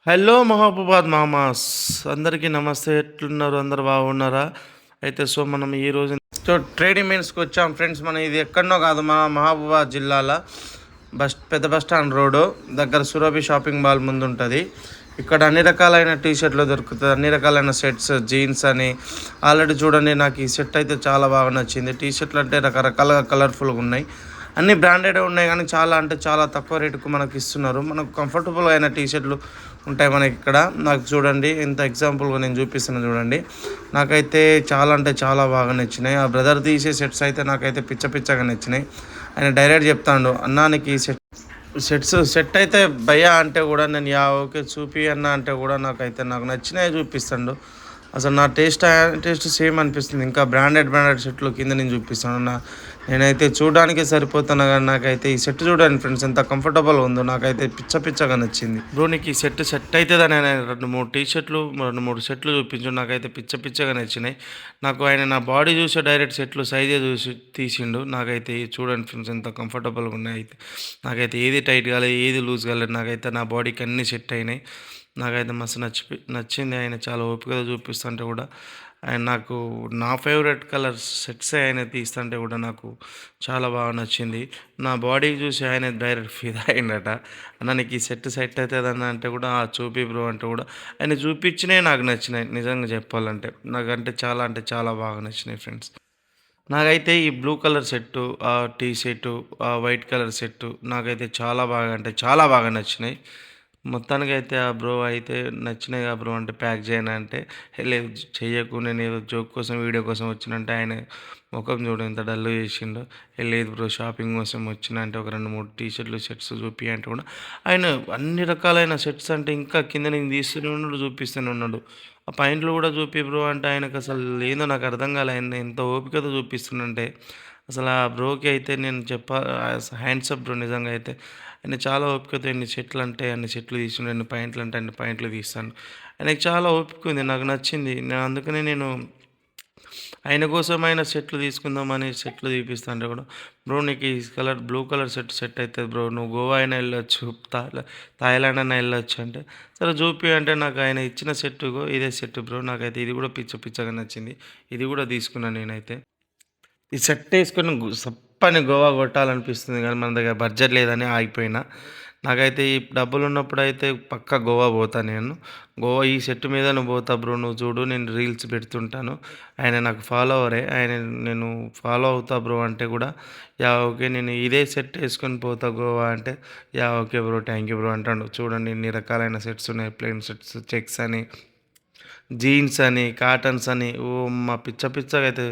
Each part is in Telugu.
హలో మహబూబాద్ మామాస్ అందరికీ నమస్తే. ఎట్లున్నారు? అందరు బాగున్నారా? అయితే మనం ఈరోజు ట్రేడింగ్ మీన్స్కి వచ్చాం ఫ్రెండ్స్. మనం ఇది ఎక్కడనో కాదు, మన మహబూబాద్ జిల్లాలో పెద్ద బస్ స్టాండ్ రోడ్డు దగ్గర సురభి షాపింగ్ మాల్ ముందు ఉంటుంది. ఇక్కడ అన్ని రకాలైన టీషర్ట్లు దొరుకుతుంది, అన్ని రకాలైన సెట్స్, జీన్స్ అని. ఆల్రెడీ చూడండి, నాకు ఈ సెట్ అయితే చాలా బాగా నచ్చింది. టీషర్ట్లు అంటే రకరకాలుగా కలర్ఫుల్గా ఉన్నాయి, అన్ని బ్రాండెడ్ ఉన్నాయి, కానీ చాలా అంటే చాలా తక్కువ రేటుకు మనకి ఇస్తున్నారు. మనకు కంఫర్టబుల్ అయిన టీషర్ట్లు ఉంటాయి మనకి ఇక్కడ. నాకు చూడండి, ఇంత ఎగ్జాంపుల్గా నేను చూపిస్తున్నాను చూడండి. నాకైతే చాలా అంటే చాలా బాగా నచ్చినాయి. ఆ బ్రదర్ తీసే సెట్స్ అయితే నాకైతే పిచ్చ పిచ్చగా నచ్చినాయి. ఆయన డైరెక్ట్ చెప్తాడు, అన్నా నీకు ఈ సెట్ అయితే భయ్యా అంటే కూడా నేను ఓకే చూపి అన్న అంటే కూడా నాకు నచ్చినాయి చూపిస్తాడు. అసలు నా టేస్ట్ సేమ్ అనిపిస్తుంది. ఇంకా బ్రాండెడ్ సెట్లు కింద నేను చూపిస్తాను. నేనైతే చూడడానికే సరిపోతున్నా, కానీ నాకైతే ఈ సెట్ చూడండి ఫ్రెండ్స్, ఎంత కంఫర్టబుల్ ఉందో. నాకైతే పిచ్చగా నచ్చింది. బ్రో నీకు ఈ సెట్ అవుతుందని ఆయన 2-3 సెట్లు చూపించు. నాకైతే పిచ్చగా నచ్చినాయి. ఆయన నా బాడీ చూసే డైరెక్ట్ సెట్లు సైజే చూసి తీసిండు. నాకైతే చూడండి ఫ్రెండ్స్, ఎంత కంఫర్టబుల్గా ఉన్నాయి. అయితే నాకైతే ఏది టైట్ కాలేదు, ఏది లూజ్ కాలేదు. నాకైతే నా బాడీకి అన్నీ సెట్ అయినాయి. నాకైతే మస్తు నచ్చింది. ఆయన చాలా ఓపికగా చూపిస్తుంటే కూడా, ఆయన నాకు నా ఫేవరెట్ కలర్ సెట్సే ఆయన తీస్తుంటే కూడా నాకు చాలా బాగా నచ్చింది. నా బాడీకి చూసి ఆయన డైరెక్ట్ ఫిదా అయిందట. అన్న నీకు ఈ సెట్ అవుతుందన్న అంటే కూడా చూపి బ్రో అంటే కూడా ఆయన చూపించినవి నాకు నచ్చినాయి. నిజంగా చెప్పాలంటే నాకంటే చాలా బాగా నచ్చినాయి ఫ్రెండ్స్. నాకైతే ఈ blue colour set, T shirt, white colour set నాకైతే చాలా బాగా నచ్చినాయి. మొత్తానికైతే ఆ బ్రో అయితే నచ్చినాయి కదా బ్రో అంటే ప్యాక్ చేయను అంటే, లేదు చెయ్యకు, నేను ఏదో జోక్ కోసం వీడియో కోసం వచ్చినంటే ఆయన ముఖం చూడు ఎంత డల్ చేసిండో. లేదు బ్రో షాపింగ్ కోసం వచ్చిన అంటే ఒక 2-3 టీ షర్ట్లు సెట్స్ చూపి అంటే కూడా ఆయన అన్ని రకాలైన సెట్స్ అంటే ఇంకా కింద నేను తీస్తూనే ఉన్నాడు, చూపిస్తూనే ఉన్నాడు. ఆ పాయింట్లు కూడా చూపి బ్రో అంటే ఆయనకు అసలు ఏందో నాకు అర్థం కాలే. ఆయన ఎంత ఓపికతో చూపిస్తుందంటే అసలు ఆ బ్రోకి అయితే నేను హ్యాండ్స్ అప్ బ్రో. నిజంగా అయితే ఆయన చాలా ఓపికతో అన్ని సెట్లు తీసిండు, ఎన్ని పాయింట్లు అంటే అన్ని పాయింట్లు తీస్తాను. ఆయనకి చాలా ఓపిక ఉంది, నాకు నచ్చింది. అందుకనే నేను ఆయన కోసం ఆయన సెట్లు తీసుకుందామని సెట్లు తీపిస్తాంటే కూడా, బ్రో నీకు ఈ బ్లూ కలర్ సెట్ అవుతుంది బ్రో, నువ్వు గోవా అయినా వెళ్ళొచ్చు, థాయిలాండ్ అయినా వెళ్ళొచ్చు అంటే, సరే చూపి అంటే నాకు ఆయన ఇచ్చిన ఇదే సెట్ బ్రో. నాకైతే ఇది కూడా పిచ్చగా నచ్చింది. ఇది కూడా తీసుకున్నాను నేనైతే. ఈ సెట్ వేసుకొని సప్పని గోవా కొట్టాలనిపిస్తుంది, కానీ మన దగ్గర బడ్జెట్ లేదని ఆగిపోయినా. నాకైతే ఈ డబ్బులు ఉన్నప్పుడు అయితే పక్కా గోవా పోతా నేను. గోవా ఈ సెట్ మీద నువ్వు పోతా బ్రో, నువ్వు చూడు నేను రీల్స్ పెడుతుంటాను. ఆయన నాకు ఫాలోవరే, నేను ఫాలో అవుతా బ్రో అంటే కూడా, ఓకే నేను ఇదే సెట్ వేసుకొని పోతా గోవా అంటే, okay bro thank you bro అంటాడు. చూడండి ఎన్ని రకాలైన సెట్స్ ఉన్నాయి, ప్లెయిన్ సెట్స్, చెక్స్ అని, జీన్స్ అని, కాటన్స్ అని, మా పిచ్చగా అయితే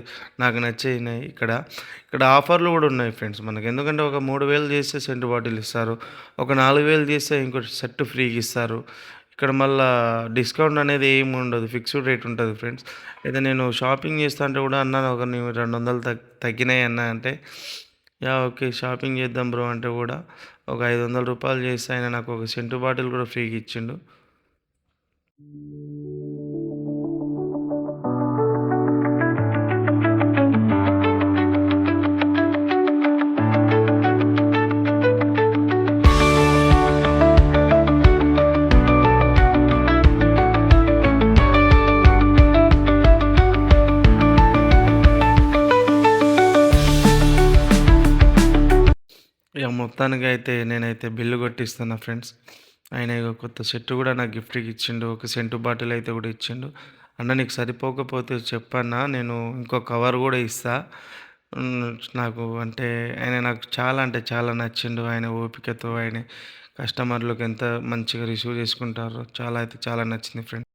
నాకు నచ్చినాయి. ఇక్కడ ఆఫర్లు కూడా ఉన్నాయి ఫ్రెండ్స్ మనకి. ఎందుకంటే ఒక 3000 చేస్తే సెంట్ బాటిల్ ఇస్తారు, ఒక 4000 చేస్తే ఇంకోటి సెట్ ఫ్రీగా ఇస్తారు. ఇక్కడ మళ్ళీ డిస్కౌంట్ అనేది ఏమి ఉండదు, ఫిక్స్డ్ రేట్ ఉంటుంది ఫ్రెండ్స్. అయితే నేను షాపింగ్ చేస్తా అంటే కూడా అన్నాను, ఒక 200 తగ్గినాయి అన్న అంటే, ఓకే షాపింగ్ చేద్దాం బ్రో అంటే కూడా ఒక 500 రూపాయలు చేస్తే ఆయన నాకు ఒక సెంటు బాటిల్ కూడా ఫ్రీగా ఇచ్చిండు. ఇక మొత్తానికి అయితే నేనైతే బిల్లు కొట్టిస్తున్నా ఫ్రెండ్స్. ఆయన ఇక కొత్త సెట్ కూడా నాకు గిఫ్ట్కి ఇచ్చిండు, ఒక సెంటు బాటిల్ అయితే కూడా ఇచ్చిండు. అన్న నీకు సరిపోకపోతే చెప్పన్నా, నేను ఇంకో కవర్ కూడా ఇస్తా. నాకు అంటే ఆయన నాకు చాలా నచ్చిండు. ఆయన ఓపికతో ఆయన కస్టమర్లకు ఎంత మంచిగా రిసీవ్ చేసుకుంటారో చాలా నచ్చింది ఫ్రెండ్స్.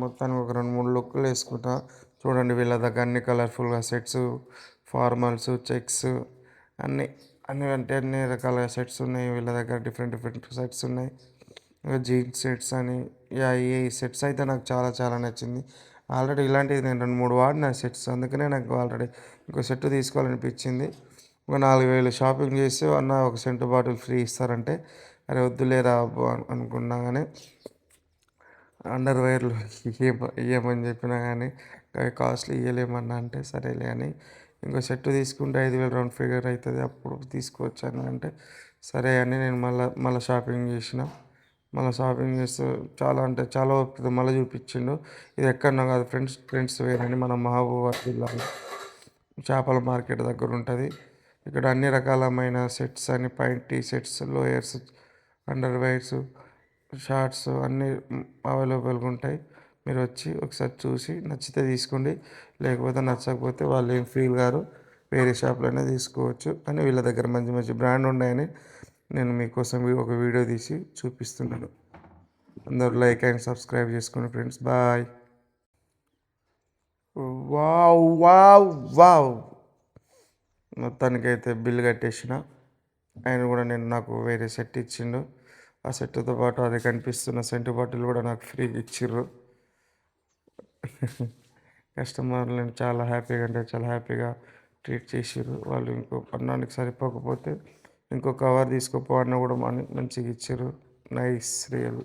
మొత్తానికి ఒక 2, 3 లుక్కులు వేసుకుంటా. చూడండి వీళ్ళ దగ్గర అన్ని కలర్ఫుల్గా సెట్స్, ఫార్మల్స్, చెక్స్ అన్నీ అన్ని అంటే అన్ని రకాల సెట్స్ ఉన్నాయి వీళ్ళ దగ్గర. డిఫరెంట్ డిఫరెంట్ సెట్స్ ఉన్నాయి. జీన్స్ సెట్స్ అని ఈ సెట్స్ అయితే నాకు చాలా చాలా నచ్చింది. ఆల్రెడీ ఇలాంటివి నేను 2, 3 వాడిన సెట్స్, అందుకనే నాకు ఆల్రెడీ ఇంకో సెట్ తీసుకోవాలనిపించింది. ఒక 4,000 షాపింగ్ చేసి అన్న ఒక సెంటు బాటిల్ ఫ్రీ ఇస్తారంటే అరే వద్దులేరా అబ్బో అనుకున్నా. కానీ అండర్వేర్లు ఇవ్వమని చెప్పినా కానీ అవి కాస్ట్లీ ఇవ్వలేమన్నా అంటే సరేలే అని ఇంకో సెట్ తీసుకుంటే 5,000 రౌండ్ ఫిగర్ అవుతుంది, అప్పుడు తీసుకొచ్చాను అంటే సరే అని నేను మళ్ళీ షాపింగ్ చేసిన. మళ్ళీ షాపింగ్ చేస్తూ చాలా అంటే చాలా ఓపిక మళ్ళీ చూపించిండు. ఇది ఎక్కడన్నా కాదు ఫ్రెండ్స్ వేరని మన మహబూబాబాద్ జిల్లాలో చేపల మార్కెట్ దగ్గర ఉంటుంది. ఇక్కడ అన్ని రకాలమైన సెట్స్ అని పైన T shirts, lowers, underwears, shorts అన్నీ అవైలబుల్గా ఉంటాయి. మీరు వచ్చి ఒకసారి చూసి నచ్చితే తీసుకోండి, లేకపోతే నచ్చకపోతే వాళ్ళు ఏం ఫీల్ గారు, వేరే షాప్లోనే తీసుకోవచ్చు. కానీ వీళ్ళ దగ్గర మంచి మంచి బ్రాండ్ ఉన్నాయని నేను మీకోసం ఒక వీడియో తీసి చూపిస్తున్నాను. అందరూ లైక్ అండ్ సబ్స్క్రైబ్ చేసుకోండి friends. Bye. Wow wow wow. మొత్తానికైతే బిల్ కట్టేసిన. ఆయన కూడా నాకు వేరే సెట్ ఇచ్చిండు. ఆ సెట్తో పాటు అది కనిపిస్తున్న సెంటు బాటిల్ కూడా నాకు ఫ్రీగా ఇచ్చిర్రు. కస్టమర్లు చాలా హ్యాపీగా అంటే చాలా హ్యాపీగా ట్రీట్ చేసిర్రు. వాళ్ళు ఇంకో అన్నానికి సరిపోకపోతే ఇంకో కవర్ తీసుకోపో అన్న కూడా మంచిగా ఇచ్చారు. Nice real.